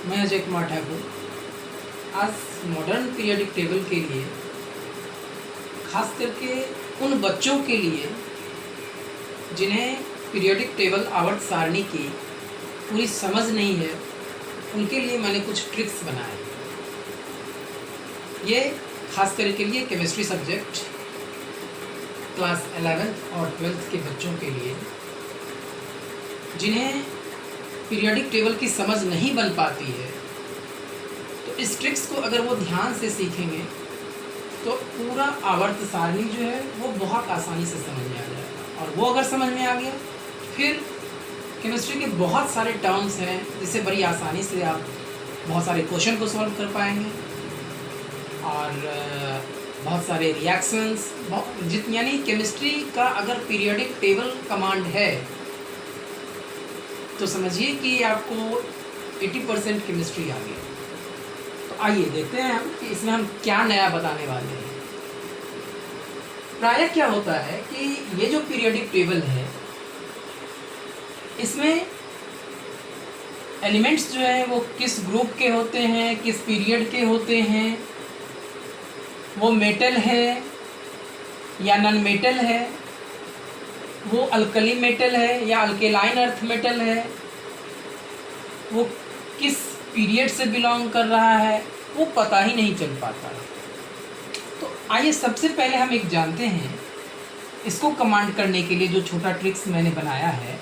मैं अजय कुमार ठाकुर आज modern periodic table के लिए, खास करके उन बच्चों के लिए जिन्हें पीरियोडिक टेबल आवर्त सारणी की पूरी समझ नहीं है, उनके लिए मैंने कुछ ट्रिक्स बनाए। ये खास करके लिए केमिस्ट्री सब्जेक्ट क्लास 11th और 12th के बच्चों के लिए, जिन्हें पीरियोडिक टेबल की समझ नहीं बन पाती है। तो इस ट्रिक्स को अगर वो ध्यान से सीखेंगे तो पूरा आवर्त सारणी जो है वो बहुत आसानी से समझ में आ जाएगा। और वो अगर समझ में आ गया, फिर केमिस्ट्री के बहुत सारे टर्म्स हैं जिससे बड़ी आसानी से आप बहुत सारे क्वेश्चन को सॉल्व कर पाएंगे और बहुत सारे रिएक्शंस, यानी केमिस्ट्री का अगर पीरियोडिक टेबल कमांड है तो समझिए कि आपको 80% केमिस्ट्री आ गई। तो आइए देखते हैं हम कि इसमें हम क्या नया बताने वाले हैं। प्रायः क्या होता है कि ये जो पीरियोडिक टेबल है, इसमें एलिमेंट्स जो हैं वो किस ग्रुप के होते हैं, किस पीरियड के होते हैं, वो मेटल है या नॉन मेटल है, वो अल्कली मेटल है या अल्केलाइन अर्थ मेटल है, वो किस पीरियड से बिलोंग कर रहा है, वो पता ही नहीं चल पाता। तो आइए सबसे पहले हम एक जानते हैं, इसको कमांड करने के लिए जो छोटा ट्रिक्स मैंने बनाया है,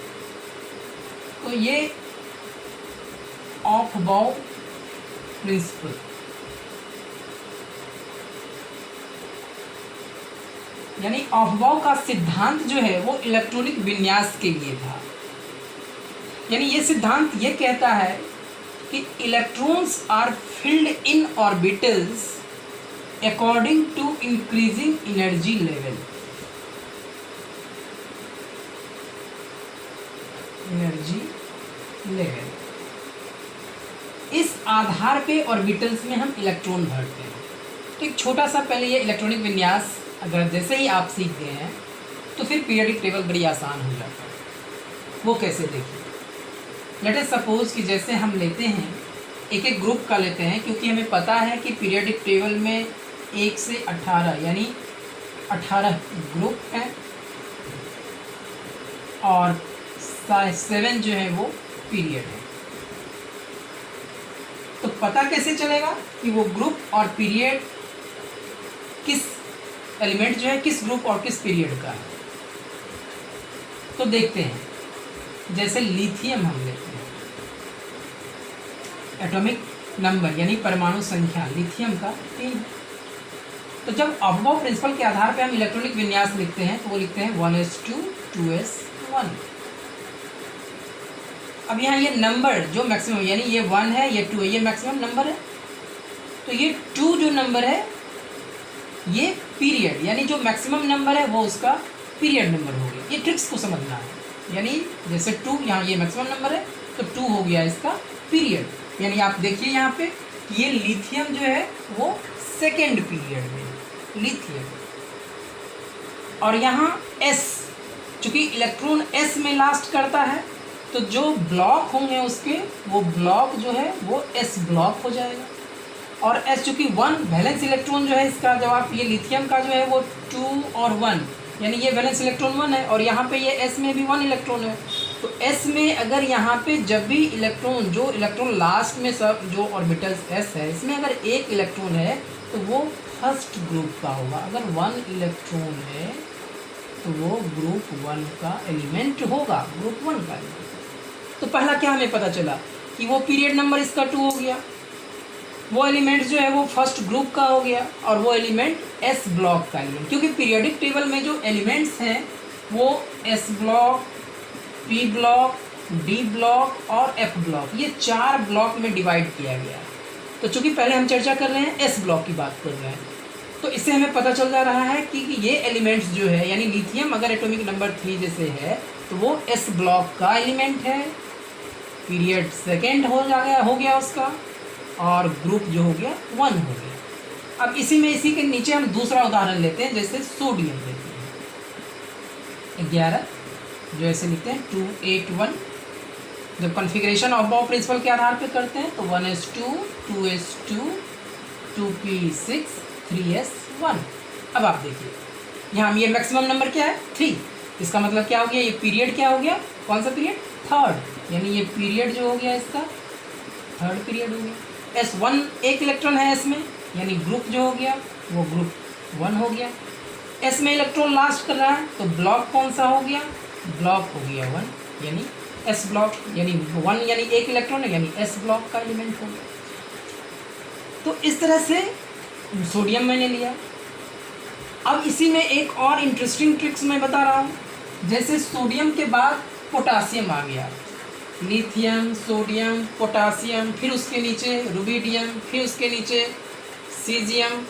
तो ये ऑफ-बाउ प्रिंसिपल, यानी ऑफ-बाउ का सिद्धांत जो है वो इलेक्ट्रॉनिक विन्यास के लिए था। यानी ये सिद्धांत ये कहता है कि electrons are filled in orbitals according to increasing energy level. इस आधार पे ऑर्बिटल्स में हम इलेक्ट्रॉन भरते हैं। तो एक छोटा सा पहले ये इलेक्ट्रॉनिक विन्यास अगर जैसे ही आप सीख गए हैं तो फिर पीरियोडिक टेबल बड़ी आसान हो जाता है। वो कैसे देखिए, लेट अस सपोज कि जैसे हम लेते हैं एक एक ग्रुप का लेते हैं, क्योंकि हमें पता है कि पीरियोडिक टेबल में 1 से 18 यानी 18 ग्रुप हैं और 7 जो है वो पीरियड है। तो पता कैसे चलेगा कि वो ग्रुप और पीरियड किस एलिमेंट जो है किस ग्रुप और किस पीरियड का है। तो देखते हैं, जैसे लिथियम हम लेते हैं, एटॉमिक नंबर यानी परमाणु संख्या लिथियम का 3। तो जब ऑफ-बाउ प्रिंसिपल के आधार पे हम इलेक्ट्रॉनिक विन्यास लिखते हैं तो वो लिखते हैं 1s2 2s1। अब यहाँ ये नंबर जो मैक्सिमम, यानी ये 1 है, ये 2 है, ये मैक्सिमम नंबर है। तो ये 2 जो नंबर है ये पीरियड, यानी जो मैक्सिमम नंबर है वो उसका पीरियड नंबर हो गया। ये ट्रिक्स को समझना है, यानी जैसे 2 यहाँ ये मैक्सिमम नंबर है तो 2 हो गया इसका पीरियड। यानी आप देखिए यहाँ पे ये लिथियम जो है वो सेकेंड पीरियड में लिथियम, और यहाँ S, चूँकि इलेक्ट्रॉन S में लास्ट करता है तो जो ब्लॉक होंगे उसके, वो ब्लॉक जो है वो S ब्लॉक हो जाएगा। और S चूँकि 1 वैलेंस इलेक्ट्रॉन जो है इसका, जब आप ये लिथियम का जो है वो 2 और 1, यानी ये वैलेंस इलेक्ट्रॉन 1 है और यहाँ पे ये S में भी 1 इलेक्ट्रॉन है। तो S में अगर यहाँ पे जब भी इलेक्ट्रॉन, जो इलेक्ट्रॉन लास्ट में सब जो ऑर्बिटल्स S है, इसमें अगर एक इलेक्ट्रॉन है तो वो फर्स्ट ग्रुप का होगा। अगर 1 इलेक्ट्रॉन है तो वो ग्रुप 1 का एलिमेंट होगा, ग्रुप 1 का एलिमेंट। तो पहला क्या हमें पता चला कि वो पीरियड नंबर इसका 2 हो गया, वो एलिमेंट जो है वो फर्स्ट ग्रुप का हो गया, और वो एलिमेंट S ब्लॉक का एलिमेंट, क्योंकि पीरियोडिक टेबल में जो एलिमेंट्स हैं वो S block, P block, D block और F ब्लॉक, ये 4 ब्लॉक में डिवाइड किया गया है। तो चूँकि पहले हम चर्चा कर रहे हैं S ब्लॉक की बात कर रहे हैं, तो इससे हमें पता चल जा रहा है कि ये एलिमेंट्स जो है, यानी लिथियम अगर एटॉमिक नंबर 3 जैसे है तो वो S ब्लॉक का एलिमेंट है, पीरियड सेकेंड हो गया उसका, और ग्रुप जो हो गया 1 हो गया। अब इसी के नीचे हम दूसरा उदाहरण लेते हैं, जैसे सोडियम लेते हैं 11, जो ऐसे लिखते हैं 281 जब कॉन्फ़िगरेशन ऑफ बाउ प्रिंसिपल के आधार पे करते हैं तो 1s2 2s2 2p6 3s1। अब आप देखिए यहाँ ये मैक्सिमम नंबर क्या है 3, इसका मतलब क्या हो गया, ये पीरियड क्या हो गया, कौन सा पीरियड, थर्ड, यानी ये पीरियड जो हो गया इसका थर्ड पीरियड हो गया। S1 एक इलेक्ट्रॉन है S में, यानी ग्रुप जो हो गया वो ग्रुप 1 हो गया। S में इलेक्ट्रॉन लास्ट कर रहा है तो ब्लॉक कौन सा हो गया, ब्लॉक हो गया 1, यानी S ब्लॉक, यानी 1 यानी एक इलेक्ट्रॉन है, यानी S ब्लॉक का एलिमेंट हो गया। तो इस तरह से सोडियम मैंने लिया। अब इसी में एक और इंटरेस्टिंग ट्रिक्स मैं बता रहा हूँ, जैसे सोडियम के बाद पोटासियम आ गया, लिथियम, सोडियम, पोटासियम, फिर उसके नीचे रुबिडियम, फिर उसके नीचे सीजियम,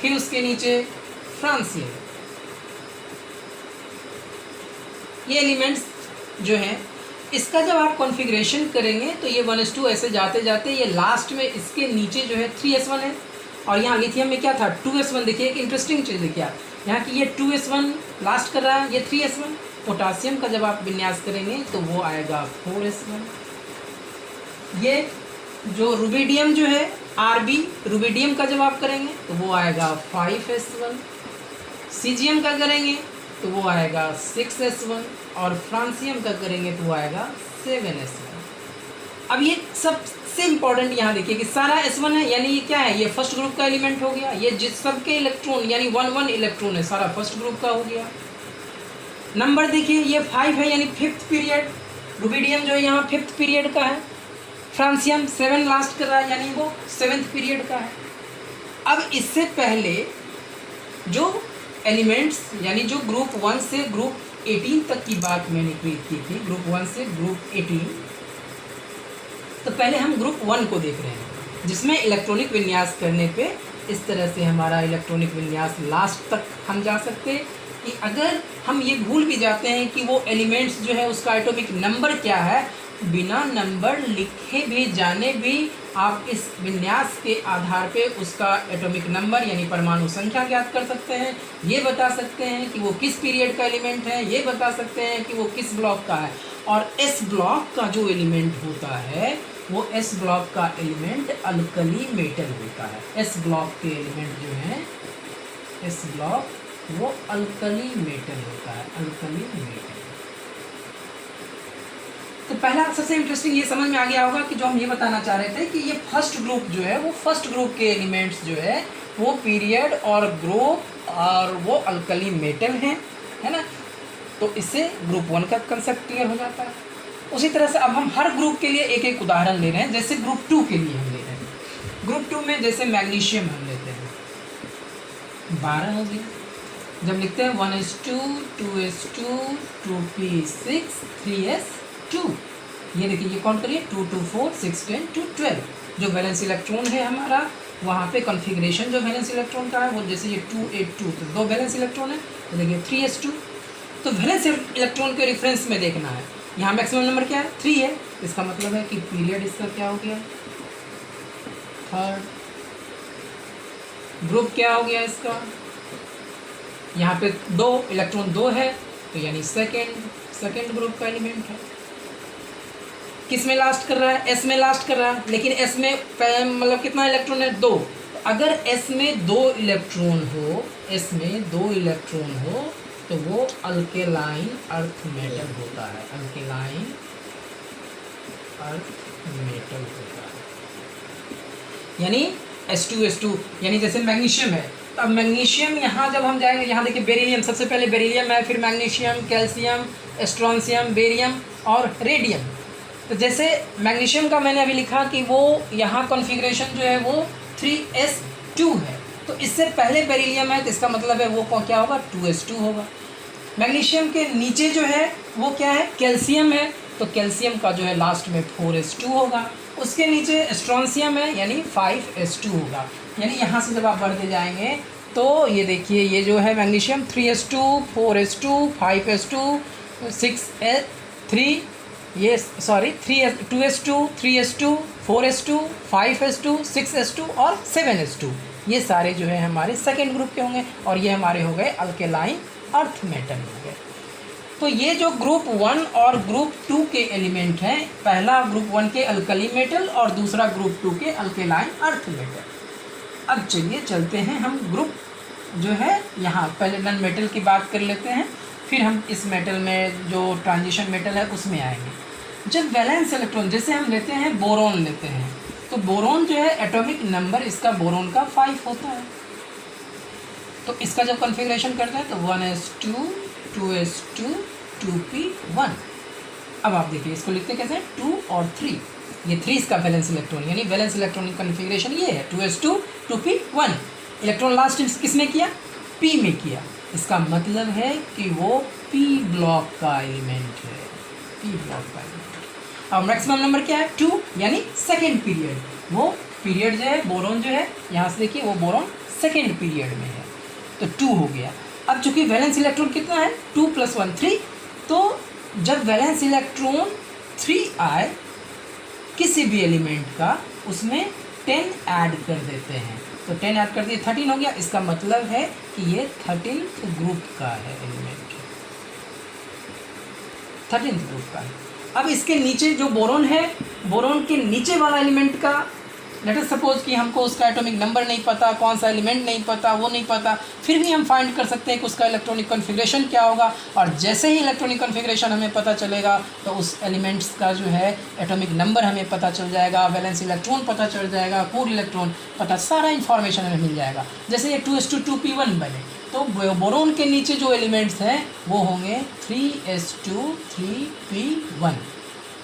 फिर उसके नीचे फ्रांसियम। ये एलिमेंट्स जो हैं इसका जब आप कॉन्फ़िगरेशन करेंगे तो ये 1s2 ऐसे जाते जाते ये लास्ट में इसके नीचे जो है 3s1 है, और यहाँ लिथियम में क्या था 2s1। देखिए एक इंटरेस्टिंग चीज़ देखिए आप, यहाँ की ये 2s1 लास्ट कर रहा है, ये 3s1। पोटासियम का जब आप विन्यास करेंगे तो वो आएगा 4s1। ये जो रुबिडियम जो है Rb, रुबिडियम का जब आप करेंगे तो वो आएगा 5s1। सीजियम का करेंगे तो वो आएगा 6s1, और फ्रांसियम का करेंगे तो वो आएगा 7s1। अब ये सबसे इम्पॉर्टेंट यहाँ देखिए कि सारा s1 है, यानी ये क्या है, ये फर्स्ट ग्रुप का एलिमेंट हो गया। ये जिस सबके इलेक्ट्रॉन यानी 1 इलेक्ट्रॉन है सारा फर्स्ट ग्रुप का हो गया। नंबर देखिए ये 5 है, यानी 5th पीरियड। रुबिडियम जो है यहाँ 5th पीरियड का है। फ्रांसियम 7 लास्ट कर रहा है, यानी वो 7th पीरियड का है। अब इससे पहले जो एलिमेंट्स यानी जो ग्रुप 1 से ग्रुप 18 तक की बात मैंने की थी, ग्रुप 1 से ग्रुप 18, तो पहले हम ग्रुप 1 को देख रहे हैं, जिसमें इलेक्ट्रॉनिक विन्यास करने पे इस तरह से हमारा इलेक्ट्रॉनिक विन्यास लास्ट तक हम जा सकते हैं। कि अगर हम ये भूल भी जाते हैं कि वो एलिमेंट्स जो है उसका एटॉमिक नंबर क्या है, बिना नंबर लिखे भी जाने भी आप इस विन्यास के आधार पे उसका एटॉमिक नंबर यानी परमाणु संख्या ज्ञात कर सकते हैं। ये बता सकते हैं कि वो किस पीरियड का एलिमेंट है, ये बता सकते हैं कि वो किस ब्लॉक का है। और एस ब्लॉक का जो एलिमेंट होता है वो एस ब्लॉक का एलिमेंट अल्कली मेटल होता है। एस ब्लॉक के एलिमेंट जो हैं एस ब्लॉक वो अल्कली मेटल होता है, अल्कली मेटल। तो पहला सबसे इंटरेस्टिंग ये समझ में आ गया होगा कि जो हम ये बताना चाह रहे थे कि ये फर्स्ट ग्रुप जो है वो फर्स्ट ग्रुप के एलिमेंट्स जो है वो पीरियड और ग्रुप और वो अल्कली मेटल हैं, है ना। तो इससे ग्रुप 1 का कंसेप्ट क्लियर हो जाता है। उसी तरह से अब हम हर ग्रुप के लिए एक एक उदाहरण ले रहे हैं। जैसे ग्रुप 2 के लिए हम ले रहे हैं, ग्रुप 2 में जैसे मैग्नीशियम हम लेते हैं, 12 हो गया। जब लिखते हैं 1s2 2s2 2p6 3s2, ये देखिए ये काउंट करिए 2 2 4 6 10 2 12। जो वैलेंस इलेक्ट्रॉन है हमारा वहाँ पे कॉन्फ़िगरेशन जो वैलेंस इलेक्ट्रॉन का है वो जैसे ये 2 8 2, तो 2 वैलेंस इलेक्ट्रॉन है, तो देखिए 3s2। तो वैलेंस इलेक्ट्रॉन के रेफरेंस में देखना है। यहाँ मैक्सिमम नंबर क्या है 3 है, इसका मतलब है कि पीरियड इसका क्या हो गया थर्ड। ग्रुप क्या हो गया इसका, यहाँ पे 2 इलेक्ट्रॉन 2 है तो यानी सेकेंड ग्रुप का एलिमेंट है। किस में लास्ट कर रहा है, एस में लास्ट कर रहा है, लेकिन एस में मतलब कितना इलेक्ट्रॉन है 2। अगर एस में 2 इलेक्ट्रॉन हो, एस में 2 इलेक्ट्रॉन हो तो वो अल्केलाइन अर्थ मेटल होता है, अल्केलाइन अर्थ मेटल होता है। यानी S2 यानी जैसे मैग्नीशियम है, अब मैग्नीशियम यहाँ जब हम जाएंगे, यहाँ देखिए बेरिलियम, सबसे पहले बेरिलियम है, फिर मैग्नीशियम, कैल्शियम, स्ट्रॉन्शियम, बेरियम और रेडियम। तो जैसे मैग्नीशियम का मैंने अभी लिखा कि वो यहाँ कॉन्फ़िगरेशन जो है वो 3s2 है, तो इससे पहले बेरिलियम है तो इसका मतलब है वो क्या होगा 2s2 होगा। मैग्नीशियम के नीचे जो है वो क्या है कैल्शियम है, तो कैल्शियम का जो है लास्ट में 4s2 होगा। उसके नीचे स्ट्रॉन्शियम है यानी 5s2 होगा। यानी यहाँ से जब आप बढ़ते जाएंगे तो ये देखिए ये जो है magnesium 3s2 4s2 5s2 6s3 ये sorry 2s2 3s2 4s2 5s2 6s2 और 7s2, ये सारे जो है हमारे सेकेंड ग्रुप के होंगे और ये हमारे हो गए अल्केलाइन अर्थ मेटल हो गए। तो ये जो ग्रुप 1 और ग्रुप 2 के एलिमेंट हैं, पहला ग्रुप 1 के अल्कली मेटल और दूसरा ग्रुप 2 के अल्केलाइन अर्थ मेटल। अब चलिए चलते हैं हम ग्रुप जो है यहाँ पहले नन मेटल की बात कर लेते हैं, फिर हम इस मेटल में जो ट्रांजिशन मेटल है उसमें आएंगे। जब वैलेंस इलेक्ट्रॉन, जैसे हम लेते हैं बोरोन लेते हैं, तो बोरोन जो है एटॉमिक नंबर इसका बोरोन का 5 होता है। तो इसका जब कॉन्फ़िगरेशन करते हैं तो 1s2 2s2 2p1। अब आप देखिए इसको लिखते कैसे हैं, 2 और 3, ये 3 इसका वैलेंस इलेक्ट्रॉन, यानी वैलेंस इलेक्ट्रॉनिक कॉन्फ़िगरेशन ये है 2s2 2p1। इलेक्ट्रॉन लास्ट किस में किया, p में किया। इसका मतलब है कि वो p ब्लॉक का एलिमेंट है, p ब्लॉक का एलिमेंट। अब मैक्सिमम नंबर क्या है, 2, यानी सेकेंड पीरियड। वो पीरियड जो है बोरोन जो है, यहाँ से देखिए वो बोरोन सेकेंड पीरियड में है, तो 2 हो गया। अब चूंकि वैलेंस इलेक्ट्रॉन कितना है, 2 + 1 3, तो जब वैलेंस इलेक्ट्रॉन 3 आए किसी भी एलिमेंट का, उसमें 10 ऐड कर देते हैं, तो 10 ऐड कर दिए 13 हो गया। इसका मतलब है कि ये 13th ग्रुप का है एलिमेंट, 13th ग्रुप का है। अब इसके नीचे जो बोरोन है, बोरोन के नीचे वाला एलिमेंट का लेट अस सपोज कि हमको उसका एटॉमिक नंबर नहीं पता, कौन सा एलिमेंट नहीं पता, वो नहीं पता, फिर भी हम फाइंड कर सकते हैं कि उसका इलेक्ट्रॉनिक कॉन्फ़िगरेशन क्या होगा। और जैसे ही इलेक्ट्रॉनिक कॉन्फ़िगरेशन हमें पता चलेगा तो उस एलिमेंट्स का जो है एटॉमिक नंबर हमें पता चल जाएगा, वैलेंस इलेक्ट्रॉन पता चल जाएगा, कोर इलेक्ट्रॉन पता, सारा इन्फॉर्मेशन हमें मिल जाएगा। जैसे ये 2s2 2p1 बने, तो बोरोन के नीचे जो एलिमेंट्स हैं वो होंगे 3s2 3p1।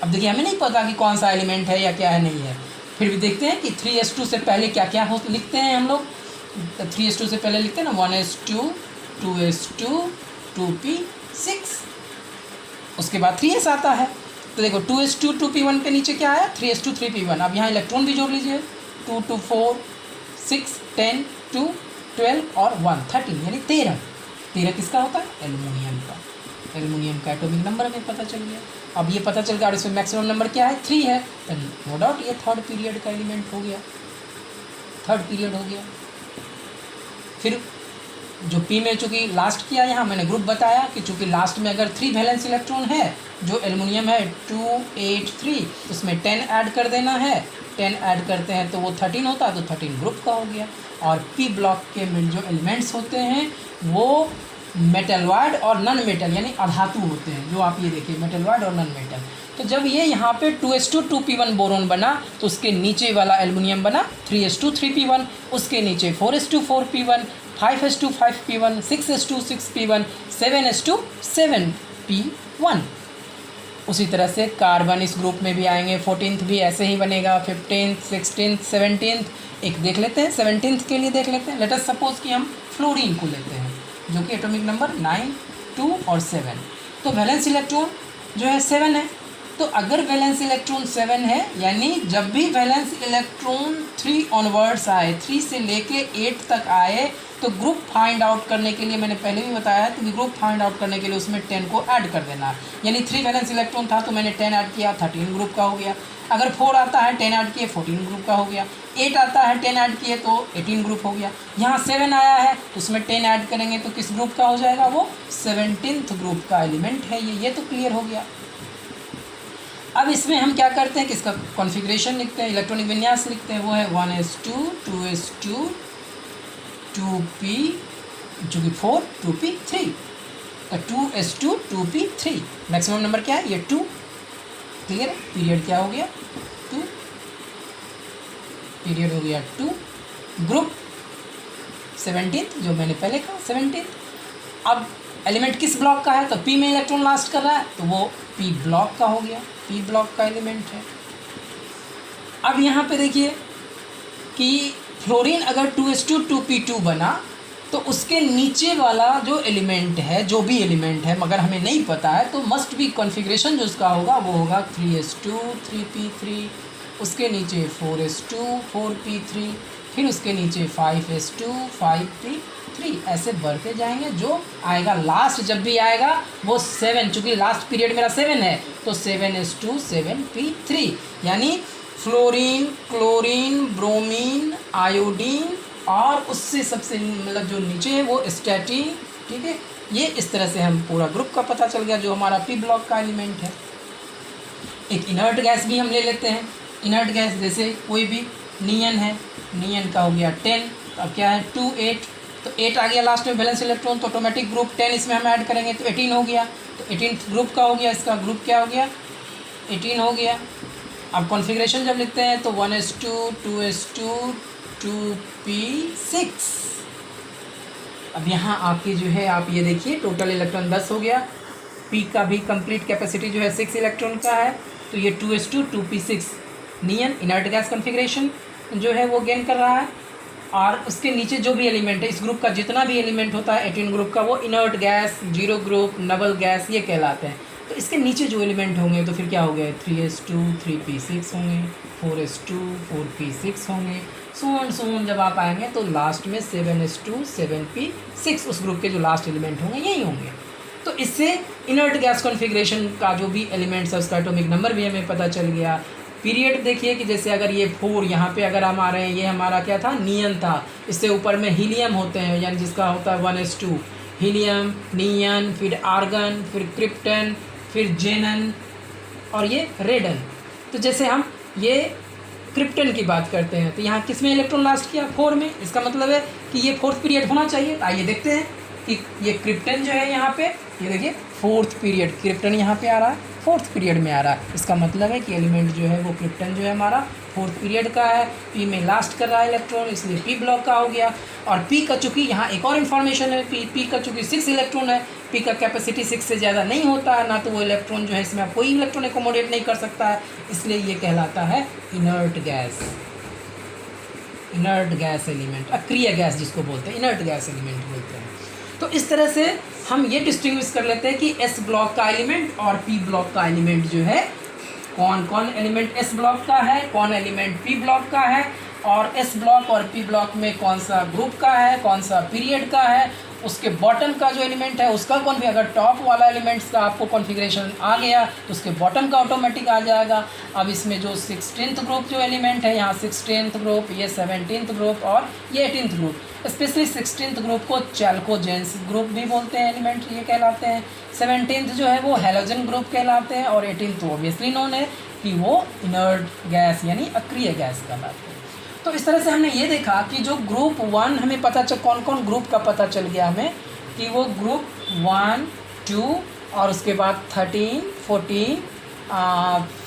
अब देखिए हमें नहीं पता कि कौन सा एलिमेंट है या क्या है, नहीं है, फिर भी देखते हैं कि 3s2 से पहले क्या क्या हो लिखते हैं हम लोग। 3s2 से पहले लिखते हैं ना 1s2 2s2 2p6, उसके बाद 3s आता है। तो देखो 2s2 2p1 के नीचे क्या आया, 3s2 3p1। अब यहाँ इलेक्ट्रॉन भी जोड़ लीजिए, 2 2 4 6 10 2 12 और 1 13, यानी 13 किसका होता है, एल्युमिनियम का। एल्युमिनियम का एटॉमिक नंबर हमें पता चल गया। अब ये पता चल गया और इसमें मैक्सिमम नंबर क्या है, 3 है, तो नो डाउट ये थर्ड पीरियड का एलिमेंट हो गया, थर्ड पीरियड हो गया। फिर जो पी में चूँकि लास्ट किया, यहाँ मैंने ग्रुप बताया कि चूँकि लास्ट में अगर 3 वैलेंस इलेक्ट्रॉन है, जो एल्युमिनियम है 2 8 3, उसमें 10 ऐड कर देना है, 10 ऐड करते हैं तो वो 13 होता है, तो 13 ग्रुप का हो गया। और पी ब्लॉक के में जो एलिमेंट्स होते हैं वो मेटलवाइड और नॉन मेटल यानी अधातु होते हैं, जो आप ये देखिए मेटलवाइड और नॉन मेटल। तो जब ये यहाँ पे 2s2 2p1 बोरोन बना, तो उसके नीचे वाला एल्युमिनियम बना 3s2 3p1, उसके नीचे 4s2 4p1, 5s2 5p1, 6s2 6p1, 7s2 7p1। उसी तरह से कार्बन इस ग्रुप में भी आएंगे, 14th भी ऐसे ही बनेगा, 15th 16th 17th। एक देख लेते हैं 17th के लिए, देख लेते हैं। लेट अस सपोज कि हम फ्लोरीन को लेते हैं, जो कि एटॉमिक नंबर 9 2 और 7। तो वैलेंस इलेक्ट्रॉन जो है 7 है, तो अगर वैलेंस इलेक्ट्रॉन 7 है, यानी जब भी वैलेंस इलेक्ट्रॉन 3 ऑनवर्ड्स आए, 3 से लेके 8 तक आए, तो ग्रुप फाइंड आउट करने के लिए मैंने पहले भी बताया है कि ग्रुप फाइंड आउट करने के लिए उसमें 10 को ऐड कर देना। यानी 3 वैलेंस इलेक्ट्रॉन था तो मैंने 10 ऐड किया, 13 ग्रुप का हो गया। अगर 4 आता है 10 ऐड किए 14 ग्रुप का हो गया। 8 आता है 10 ऐड किए तो 18 ग्रुप हो गया। यहाँ 7 आया है तो उसमें 10 ऐड करेंगे तो किस ग्रुप का हो जाएगा, वो 17th ग्रुप का एलिमेंट है। ये तो क्लियर हो गया। अब इसमें हम क्या करते हैं कि इसका कॉन्फ़िगरेशन लिखते हैं, इलेक्ट्रॉनिक विन्यास लिखते हैं। वो है 1s2 2s2 2p जो कि 4 2p3, तो 2s2 2p3। मैक्सिमम नंबर क्या है, ये 2। क्लियर है। पीरियड क्या हो गया, 2। पीरियड हो गया 2। ग्रुप 17th, जो मैंने पहले कहा 17th। अब एलिमेंट किस ब्लॉक का है, तो पी में इलेक्ट्रॉन लास्ट कर रहा है तो वो पी ब्लॉक का हो गया, पी ब्लॉक का एलिमेंट है। अब यहाँ पे देखिए कि फ्लोरीन अगर 2s2 2p2 बना तो उसके नीचे वाला जो एलिमेंट है, जो भी एलिमेंट है, मगर हमें नहीं पता है, तो मस्ट भी कॉन्फ़िगरेशन जो उसका होगा वो होगा 3s2 3p3, उसके नीचे 4s2 4p3, फिर उसके नीचे 5s2 5p3, ऐसे बढ़ते जाएंगे। जो आएगा लास्ट जब भी आएगा वो 7, चूँकि लास्ट पीरियड मेरा 7 है तो 7s2 7p3, यानी फ्लोरीन क्लोरीन ब्रोमीन आयोडीन और उससे सबसे मतलब जो नीचे है वो स्टैटिन, ठीक है, ये इस तरह से हम पूरा ग्रुप का पता चल गया जो हमारा पी ब्लॉक का एलिमेंट है। एक इनर्ट गैस भी हम ले लेते हैं। इनर्ट गैस जैसे कोई भी नियन है, नियन का हो गया 10, अब क्या है 2 8, तो 8 आ गया लास्ट में वैलेंस इलेक्ट्रॉन, तो ऑटोमेटिक ग्रुप 10 इसमें हम ऐड करेंगे तो 18 हो गया। तो 18 ग्रुप का हो गया, इसका ग्रुप क्या हो गया 18 हो गया। अब कॉन्फ़िगरेशन जब लिखते हैं तो 1s2 2s2 2p6। अब यहाँ आपकी जो है आप ये देखिए टोटल इलेक्ट्रॉन 10 हो गया। पी का भी कंप्लीट कैपेसिटी जो है 6 इलेक्ट्रॉन का है, तो ये 2s2 2p6 नियन इनर्ट गैस कॉन्फ़िगरेशन जो है वो गेन कर रहा है। और उसके नीचे जो भी एलिमेंट है, इस ग्रुप का जितना भी एलिमेंट होता है 18 ग्रुप का, वो inert gas, zero group, Nobel gas ये कहलाते हैं। तो इसके नीचे जो एलिमेंट होंगे तो फिर क्या हो गया 3s2 3p6 होंगे, 4s2 4p6 होंगे, सोन जब आप आएंगे तो लास्ट में 7s2 7p6 उस ग्रुप के जो लास्ट एलिमेंट होंगे यही होंगे। तो इससे इनर्ट गैस कॉन्फ़िगरेशन का जो भी एलिमेंट्स है उसका एटॉमिक नंबर भी हमें पता चल गया। पीरियड देखिए कि जैसे अगर ये 4 यहाँ पे अगर हम आ रहे हैं, ये हमारा क्या था नियन था, इससे ऊपर में हीलियम होते हैं यानी जिसका होता है 1s2 हीलियम, नियन, फिर आर्गन, फिर क्रिप्टन, फिर जेनन और ये रेडन। तो जैसे हम ये क्रिप्टन की बात करते हैं तो यहाँ किस में इलेक्ट्रॉन लास्ट किया 4 में, इसका मतलब है कि ये 4th पीरियड होना चाहिए। आइए देखते हैं कि ये क्रिप्टन जो है यहाँ पे, ये देखिए 4th पीरियड क्रिप्टन यहाँ पे आ रहा है, 4th पीरियड में आ रहा है। इसका मतलब है कि एलिमेंट जो है वो क्रिप्टन जो है हमारा 4th पीरियड का है। पी में लास्ट कर रहा है इलेक्ट्रॉन, इसलिए पी ब्लॉक का हो गया। और पी का चूँकि यहाँ एक और इन्फॉर्मेशन है, पी का चूँकि 6 इलेक्ट्रॉन है, पी का कैपेसिटी 6 से ज़्यादा नहीं होता है, ना तो वो इलेक्ट्रॉन जो है इसमें आप कोई इलेक्ट्रॉन एकोमोडेट नहीं कर सकता है, इसलिए ये कहलाता है inert gas. Inert gas element, अक्रिय गैस जिसको बोलते हैं, इनर्ट गैस एलिमेंट बोलते हैं। तो इस तरह से हम ये डिस्टिंग्विश कर लेते हैं कि एस ब्लॉक का एलिमेंट और पी ब्लॉक का एलिमेंट जो है, कौन कौन एलिमेंट एस ब्लॉक का है, कौन एलिमेंट पी ब्लॉक का है, और एस ब्लॉक और पी ब्लॉक में कौन सा ग्रुप का है, कौन सा पीरियड का है, उसके बॉटम का जो एलिमेंट है उसका कौन भी, अगर टॉप वाला एलिमेंट्स का आपको कॉन्फ़िगरेशन आ गया तो उसके बॉटम का ऑटोमेटिक आ जाएगा। अब इसमें जो 16th ग्रुप जो एलिमेंट है, यहाँ 16th ग्रुप, ये 17th ग्रुप और ये 18th group, specially 16th group को चैल्कोजेंस ग्रुप भी बोलते हैं, एलिमेंट ये कहलाते हैं। 17th जो है वो हैलोजन ग्रुप कहलाते हैं, और 18th तो ऑब्वियसली नोन है कि वो इनर्ट गैस यानी अक्रिय गैस कहलाते हैं। तो इस तरह से हमने ये देखा कि जो ग्रुप 1 हमें पता चल, कौन कौन ग्रुप का पता चल गया हमें कि वो ग्रुप 1 2 और उसके बाद 13 14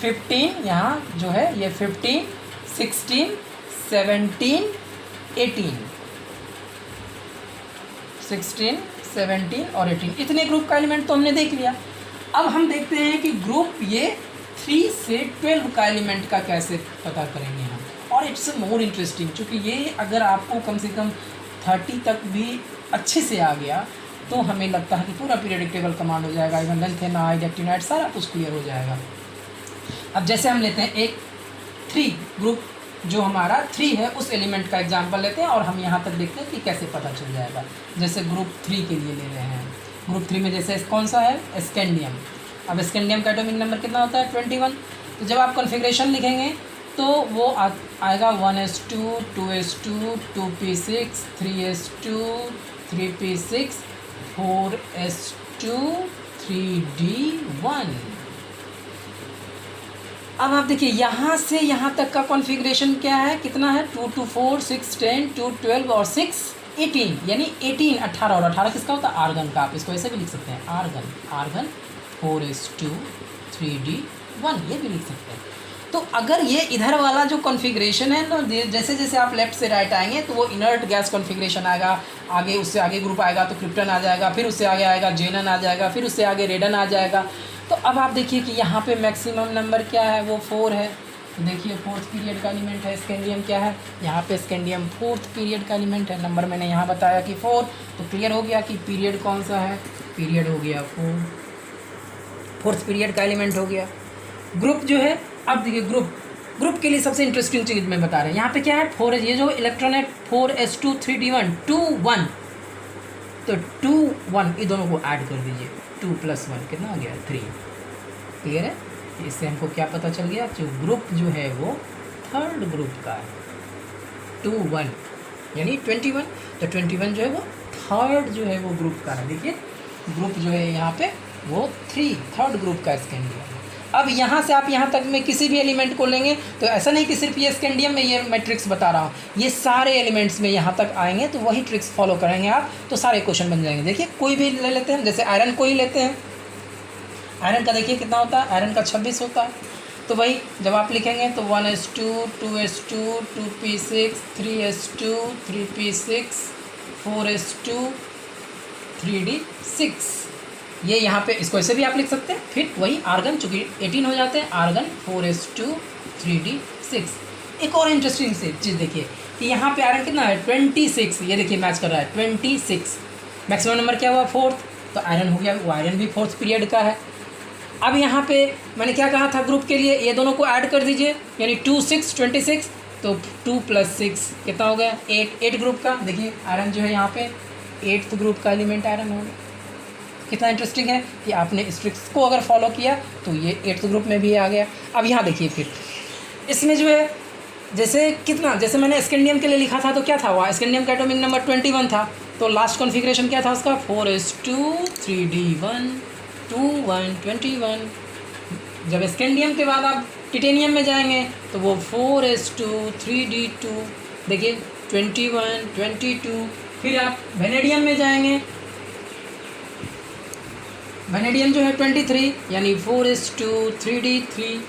15, यहाँ जो है ये 15 16 17 18 16 17 और 18 इतने ग्रुप का एलिमेंट तो हमने देख लिया। अब हम देखते हैं कि ग्रुप ये 3 से 12 का एलिमेंट का कैसे पता करेंगे हम। और इट्स मोर इंटरेस्टिंग, क्योंकि ये अगर आपको कम से कम 30 तक भी अच्छे से आ गया तो हमें लगता है कि पूरा पीरियडिक टेबल कमांड हो जाएगा, इवन लेंथेनाइड एक्टिनाइड सारा कुछ क्लियर हो जाएगा। अब जैसे हम लेते हैं एक 3 ग्रुप जो हमारा 3 है उस एलिमेंट का एग्जांपल लेते हैं और हम यहाँ तक देखते हैं कि कैसे पता चल जाएगा। जैसे ग्रुप 3 के लिए ले रहे हैं, ग्रुप 3 में जैसे कौन सा है स्कैंडियम। अब स्कैंडियम का एटॉमिक नंबर कितना होता है 21। तो जब आप कॉन्फ़िगरेशन लिखेंगे तो वो आएगा 1s2 2s2 2p6 3s2 3p6 4s2 3d1। अब आप देखिए यहाँ से यहाँ तक का कॉन्फ़िगरेशन क्या है, कितना है 2 2 4 6 10 2 12 और 6 18, यानी 18 18 और 18 किसका होता है आर्गन का। आप इसको ऐसे भी लिख सकते हैं आर्गन 4s2 3d1 ये भी लिख सकते हैं। तो अगर ये इधर वाला जो कॉन्फ़िगरेशन है ना, जैसे जैसे आप लेफ्ट से राइट आएंगे तो वो इनर्ट गैस कॉन्फ़िगरेशन आएगा, आगे उससे आगे ग्रुप आएगा तो क्रिप्टन आ जाएगा, फिर उससे आगे आएगा जेनन आ जाएगा, फिर उससे आगे रेडन आ जाएगा। तो अब आप देखिए कि यहाँ पे मैक्सिमम नंबर क्या है वो 4 है। तो देखिए 4th पीरियड का एलिमेंट है स्कैंडियम, क्या है यहाँ पे स्कैंडियम 4th पीरियड का एलिमेंट है, नंबर मैंने यहाँ बताया कि 4। तो क्लियर हो गया कि पीरियड कौन सा है, पीरियड हो गया 4th पीरियड का एलिमेंट हो गया। ग्रुप जो है, अब देखिए ग्रुप के लिए सबसे इंटरेस्टिंग चीज़ मैं बता रहे हैं, यहाँ पे क्या है 4, ये जो इलेक्ट्रॉन है 4s2 3d1 2 1, तो 2 1 ये दोनों को ऐड कर दीजिए, 2 + 1 कितना हो गया 3। क्लियर है, इससे हमको क्या पता चल गया, जो ग्रुप जो है वो 3rd ग्रुप का है 2 1 यानी 21। तो 21 जो है वो 3rd जो है वो ग्रुप का है। देखिए ग्रुप जो है यहाँ पे वो थर्ड ग्रुप का स्कैंडियम है। अब यहाँ से आप यहाँ तक में किसी भी एलिमेंट को लेंगे तो ऐसा नहीं कि सिर्फ ये स्कैंडियम में ये मैं ट्रिक्स बता रहा हूँ, ये सारे एलिमेंट्स में यहाँ तक आएंगे तो वही ट्रिक्स फॉलो करेंगे आप तो सारे क्वेश्चन बन जाएंगे। देखिए कोई भी ले लेते हैं, जैसे आयरन को ही लेते हैं, आयरन का देखिए कितना होता है, आयरन का 26 होता है। तो वही जब आप लिखेंगे तो 1s2 2s2 2p6 3s2 3p6 4s2 3d6, ये यहाँ पे इसको ऐसे भी आप लिख सकते हैं। फिर वही आर्गन चूँकि 18 हो जाते हैं, आर्गन 4s2 3d6। एक और इंटरेस्टिंग से चीज़ देखिए कि यहाँ पे आयरन कितना है 26, ये देखिए मैच कर रहा है 26, मैक्सिमम नंबर क्या हुआ 4th, तो आयरन हो गया, वो आयरन भी 4th पीरियड का है। अब यहाँ पे मैंने क्या कहा था ग्रुप के लिए, ये दोनों को ऐड कर दीजिए, यानी 2 6 26, तो 2 + 6 कितना हो गया 8 ग्रुप का। देखिए आयरन जो है यहाँ पे 8th ग्रुप का एलिमेंट आयरन हो गया। कितना इंटरेस्टिंग है कि आपने इस ट्रिक्स को अगर फॉलो किया तो ये 8th ग्रुप में भी आ गया। अब यहाँ देखिए फिर इसमें जो है जैसे कितना, जैसे मैंने स्कैंडियम के लिए लिखा था तो क्या था, वहाँ स्कैंडियम का एटॉमिक नंबर 21 था, तो लास्ट कॉन्फ़िगरेशन क्या था उसका 4s2 3d1 2 1 21। जब स्कैंडियम के बाद आप टिटेनियम में जाएंगे तो वो 4s2 3d2, देखिए 21 22। फिर आप वेनेडियम में जाएंगे, वेनेडियम जो है 23, यानी 4s2 3d3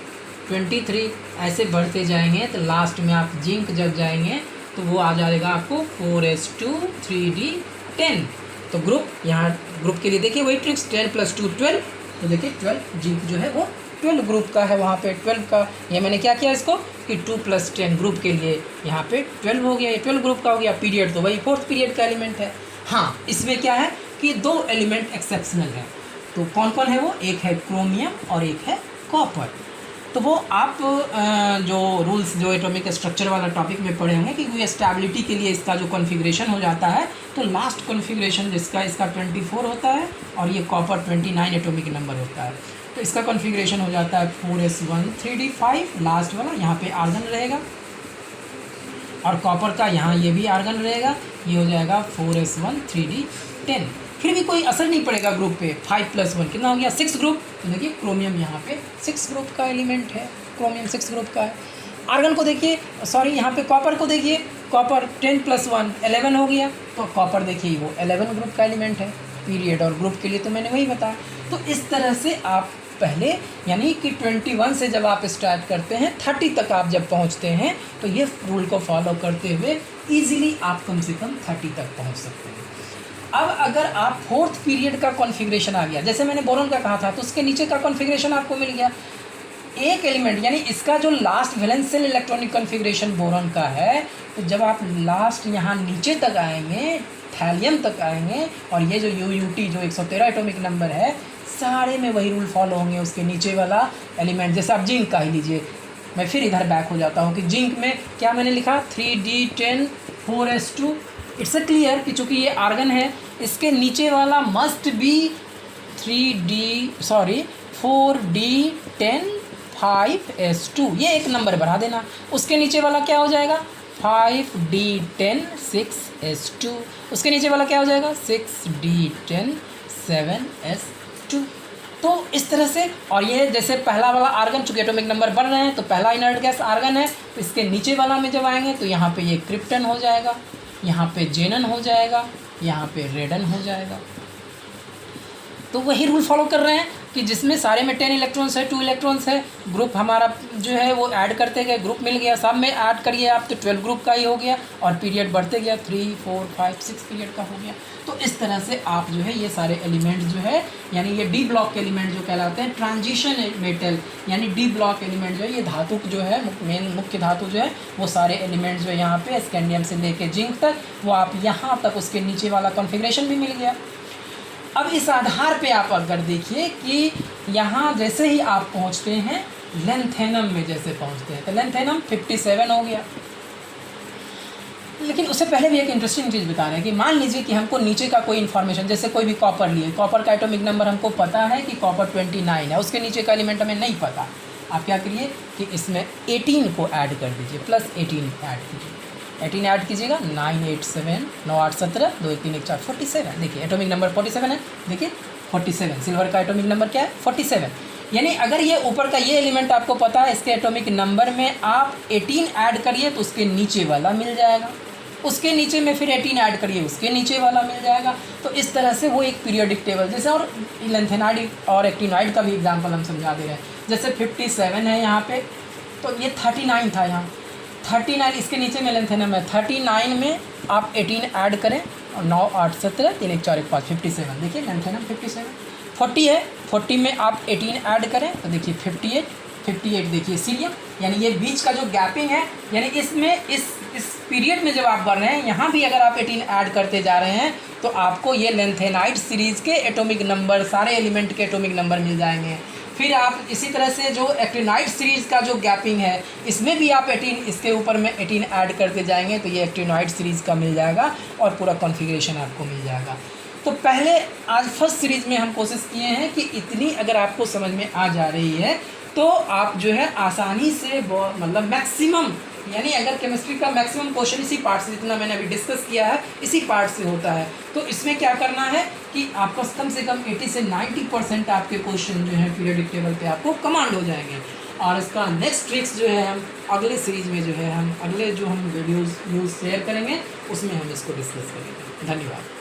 23। ऐसे बढ़ते जाएंगे तो लास्ट में आप जिंक जब जाएंगे तो वो आ जाएगा आपको 4s2 3d10। तो ग्रुप यहाँ ग्रुप के लिए देखिए वही ट्रिक्स 10 + 2 12, तो देखिए 12 जिंक जो है वो 12 ग्रुप का है, वहाँ पे 12 का। ये मैंने क्या किया इसको कि 2 + 10 ग्रुप के लिए यहाँ पे 12 हो गया, ये 12 ग्रुप का हो गया। पीरियड तो वही 4th पीरियड का एलिमेंट है। हाँ, इसमें क्या है कि 2 एलिमेंट एक्सेप्शनल है, तो कौन कौन है वो, एक है क्रोमियम और एक है कॉपर। तो वो आप जो रूल्स जो एटॉमिक स्ट्रक्चर वाला टॉपिक में पढ़े होंगे कि वो स्टेबिलिटी के लिए इसका जो कॉन्फ़िगरेशन हो जाता है, तो लास्ट कॉन्फ़िगरेशन जिसका इसका 24 होता है और ये कॉपर 29 एटॉमिक नंबर होता है, तो इसका कॉन्फ़िगरेशन हो जाता है 4s1 3d5 लास्ट वाला, यहाँ पे आर्गन रहेगा, और कॉपर का यहाँ ये भी आर्गन रहेगा, ये हो जाएगा 4s1 3d10। फिर भी कोई असर नहीं पड़ेगा ग्रुप पे, 5 + 1 कितना हो गया 6 ग्रुप। तो देखिए क्रोमियम यहाँ पे 6 ग्रुप का एलिमेंट है, क्रोमियम 6 ग्रुप का है। आर्गन को देखिए, सॉरी यहाँ पे कॉपर को देखिए, कॉपर 10 + 1 11 हो गया, तो कॉपर देखिए वो 11 ग्रुप का एलिमेंट है। पीरियड और ग्रुप के लिए तो मैंने वही बताया। तो इस तरह से आप पहले यानी कि 21 से जब आप स्टार्ट करते हैं 30 तक आप जब पहुँचते हैं तो ये रूल को फॉलो करते हुए ईजिली आप कम से कम 30 तक पहुँच सकते हैं। अब अगर आप 4th पीरियड का कॉन्फ़िगरेशन आ गया, जैसे मैंने बोरॉन का कहा था, तो उसके नीचे का कॉन्फ़िगरेशन आपको मिल गया एक एलिमेंट, यानी इसका जो लास्ट वैलेंशियल इलेक्ट्रॉनिक कॉन्फ़िगरेशन बोरॉन का है, तो जब आप लास्ट यहाँ नीचे तक आएंगे, थैलियम तक आएंगे, और ये जो UUT जो 113 एटॉमिक नंबर है, सारे में वही रूल फॉलो होंगे उसके नीचे वाला एलिमेंट। जैसे आप जिंक का ही लीजिए, मैं फिर इधर बैक हो जाता हूँ कि जिंक में क्या मैंने लिखा 3d10 4s2। इट्स क्लियर कि चूँकि ये आर्गन है, इसके नीचे वाला मस्ट बी 4d10 5s2, ये एक नंबर बढ़ा देना। उसके नीचे वाला क्या हो जाएगा 5d10 6s2, उसके नीचे वाला क्या हो जाएगा 6d10 7s2। तो इस तरह से, और ये जैसे पहला वाला आर्गन चूँकि एटॉमिक नंबर बढ़ रहे हैं तो पहला इनर्ट गैस आर्गन है, तो इसके नीचे वाला में जब आएंगे तो यहाँ पे ये क्रिप्टन हो जाएगा, यहाँ पे जेनन हो जाएगा, यहाँ पे रेडन हो जाएगा। तो वही रूल फॉलो कर रहे हैं कि जिसमें सारे में 10 इलेक्ट्रॉन्स है, 2 इलेक्ट्रॉन्स है, ग्रुप हमारा जो है वो ऐड करते गए, ग्रुप मिल गया, सब में ऐड करिए आप तो 12 ग्रुप का ही हो गया, और पीरियड बढ़ते गया 3 4 5 6 पीरियड का हो गया। तो इस तरह से आप जो है ये सारे एलिमेंट जो है, यानी ये डी ब्लॉक एलिमेंट जो कहलाते हैं, ट्रांजिशन मेटल यानी डी ब्लॉक एलिमेंट जो है, ये धातु जो है मेन मुख्य धातु जो है, वो सारे एलिमेंट जो है यहाँ पे स्कैंडियम से लेके जिंक तक, वो आप यहाँ तक उसके नीचे वाला कॉन्फ़िगरेशन भी मिल गया। अब इस आधार पे आप अगर देखिए कि यहाँ जैसे ही आप पहुँचते हैं लेंथेनम में, जैसे पहुँचते हैं तो लेंथेनम 57 हो गया। लेकिन उससे पहले भी एक इंटरेस्टिंग चीज़ बता रहे हैं कि मान लीजिए कि हमको नीचे का कोई इन्फॉर्मेशन, जैसे कोई भी कॉपर लिए, कॉपर का एटॉमिक नंबर हमको पता है कि कॉपर 29 है, उसके नीचे का एलिमेंट हमें नहीं पता। आप क्या करिए कि इसमें 18 को ऐड कर दीजिए, +18 ऐड कीजिए, 18 ऐड कीजिएगा, 9 8 7 9 8 17 2 1 3 1 4 47। देखिए एटॉमिक नंबर 47 है, देखिए 47 सिल्वर का एटॉमिक नंबर क्या है 47। यानी अगर ये ऊपर का ये एलिमेंट आपको पता है, इसके एटॉमिक नंबर में आप 18 ऐड करिए तो उसके नीचे वाला मिल जाएगा, उसके नीचे में फिर 18 ऐड करिए उसके नीचे वाला मिल जाएगा। तो इस तरह से वो एक पीरियोडिक टेबल जैसे, और लेंथेनाइड और एक्टिनोइड का भी एग्जांपल हम समझा दे रहे हैं। जैसे 57 है यहाँ पे, तो ये 39 था यहाँ 39, इसके नीचे में लेंथेनम है 39 में आप 18 ऐड करें और 9 8 17 3 1 4 1 5 57। देखिए लेंथेनम 57। 40 है, 40 में आप 18 ऐड करें तो देखिए 58 देखिए सीरियम। यानी ये बीच का जो गैपिंग है, यानी इसमें इस पीरियड में जब आप बढ़ रहे हैं यहाँ भी अगर आप 18 ऐड करते जा रहे हैं तो आपको ये लेंथेनाइड सीरीज़ के एटॉमिक नंबर, सारे एलिमेंट के एटॉमिक नंबर मिल जाएंगे। फिर आप इसी तरह से जो एक्टिनोइड सीरीज़ का जो गैपिंग है इसमें भी आप 18, इसके ऊपर में 18 ऐड करते जाएंगे तो ये एक्टिनोइड सीरीज़ का मिल जाएगा और पूरा कॉन्फ़िगरेशन आपको मिल जाएगा। तो पहले आज फर्स्ट सीरीज़ में हम कोशिश किए हैं कि इतनी अगर आपको समझ में आ जा रही है तो आप जो है आसानी से मतलब मैक्सिमम, यानी अगर केमिस्ट्री का मैक्सिमम क्वेश्चन इसी पार्ट से, जितना मैंने अभी डिस्कस किया है इसी पार्ट से होता है, तो इसमें क्या करना है कि आपको कम से कम 80 से 90% आपके क्वेश्चन जो है पीरियोडिक टेबल पे आपको कमांड हो जाएंगे। और इसका नेक्स्ट ट्रिक्स जो है हम अगले सीरीज़ में जो है हम अगले जो हम वीडियोज़ न्यूज़ शेयर करेंगे उसमें हम इसको डिस्कस करेंगे। धन्यवाद।